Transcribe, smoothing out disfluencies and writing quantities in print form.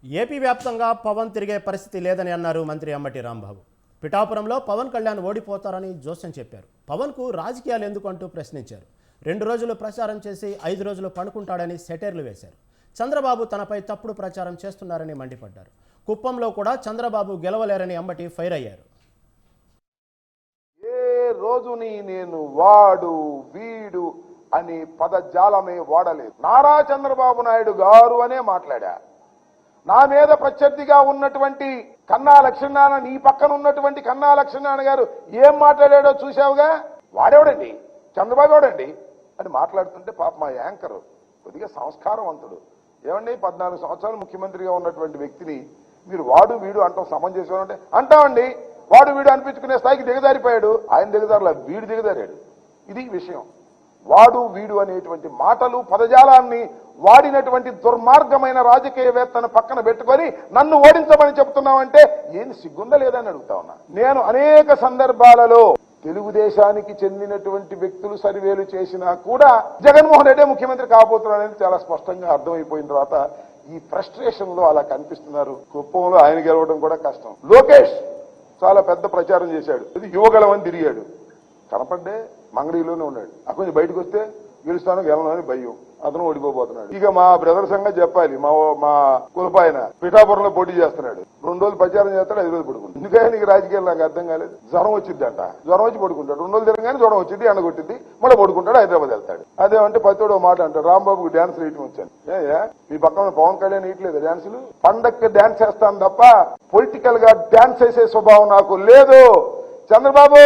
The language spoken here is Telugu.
ఏపీ వ్యాప్తంగా పవన్ తిరిగే పరిస్థితి లేదని అన్నారు మంత్రి అంబటి రాంబాబు. పిఠాపురంలో పవన్ కళ్యాణ్ ఓడిపోతారని జోస్యం చెప్పారు. పవన్కు రాజకీయాలు ఎందుకు అంటూ ప్రశ్నించారు. 2 రోజులు ప్రచారం చేసి 5 రోజులు పడుకుంటాడని సెటైర్లు వేశారు. చంద్రబాబు తనపై తప్పుడు ప్రచారం చేస్తున్నారని మండిపడ్డారు. కుప్పంలో కూడా చంద్రబాబు గెలవలేరని అంబటి ఫైర్ అయ్యారు. ఏ రోజుని నేను వాడు వీడు అని పదజాలమే వాడలేదు. నారా చంద్రబాబు నాయుడు గారు అనే మాట్లాడా. నా మీద ప్రత్యర్థిగా ఉన్నటువంటి కన్నా లక్ష్మీనారాయణ, నీ పక్కన ఉన్నటువంటి కన్నా లక్ష్మీనారాయణ గారు ఏం మాట్లాడాడో చూసావుగా. వాడేవాడండి, చంద్రబాబు ఎవడండి అని మాట్లాడుతుంటే పాప మా యాంకర్ కొద్దిగా సంస్కారవంతుడు. ఏమండి 14 సంవత్సరాలు ముఖ్యమంత్రిగా ఉన్నటువంటి వ్యక్తిని మీరు వాడు వీడు అంటాం సమంజసం అంటే అంటామండి. వాడు వీడు అనిపించుకునే స్థాయికి దిగజారిపోయాడు. ఆయన దిగజారులా వీడు దిగజారాడు. ఇది విషయం. వాడు వీడు అనేటువంటి మాటలు పదజాలాన్ని వాడినటువంటి దుర్మార్గమైన రాజకీయవేత్తను పక్కన పెట్టుకొని నన్ను ఓడించమని చెప్తున్నామంటే ఏం సిగ్గుందా లేదని అడుగుతా ఉన్నా. నేను అనేక సందర్భాలలో తెలుగుదేశానికి చెందినటువంటి వ్యక్తులు సర్వేలు చేసినా కూడా జగన్మోహన్ రెడ్డి ముఖ్యమంత్రి కాబోతున్నాడని చాలా స్పష్టంగా అర్థమైపోయిన తర్వాత ఈ ఫ్రస్ట్రేషన్ లో అలా కనిపిస్తున్నారు. కుప్పంలో ఆయన గెలవడం కూడా కష్టం. లోకేష్ చాలా పెద్ద ప్రచారం చేశాడు. ఇది యువగలమని తిరిగాడు. కనపడ్డే మంగళీలోనే ఉన్నాడు. కొంచెం బయటకు వస్తే గెలుస్తాను గెలవను అని భయం. అతను ఓడిపోబోతున్నాడు. ఇక మా బ్రదర్ సంగతి చెప్పాలి. మా కులపాయన పిఠాపురంలో పోటీ చేస్తున్నాడు. 2 రోజులు ప్రచారం చేస్తాడు, 5 రోజులు పడుకుంటాడు. ఎందుకని నీకు రాజకీయాలు నాకు అర్థం కాలేదు. జ్వరం వచ్చిందంట, జ్వరం వచ్చి పడుకుంటాడు. 2 రోజులు తిరగానే జ్వరం వచ్చింది, ఎండగొట్టింది, మళ్ళీ పడుకుంటాడు, హైదరాబాద్ వెళ్తాడు. అదేమంటే పత్తోడు మాట అంటాడు, రాంబాబుకి డాన్స్ వేయటం వచ్చాను. మీ పక్కన పవన్ కళ్యాణ్ వేయట్లేదు డాన్సులు. పండక్కి డాన్స్ చేస్తాను తప్ప పొలిటికల్ గా డాన్స్ వేసే స్వభావం నాకు లేదు. చంద్రబాబు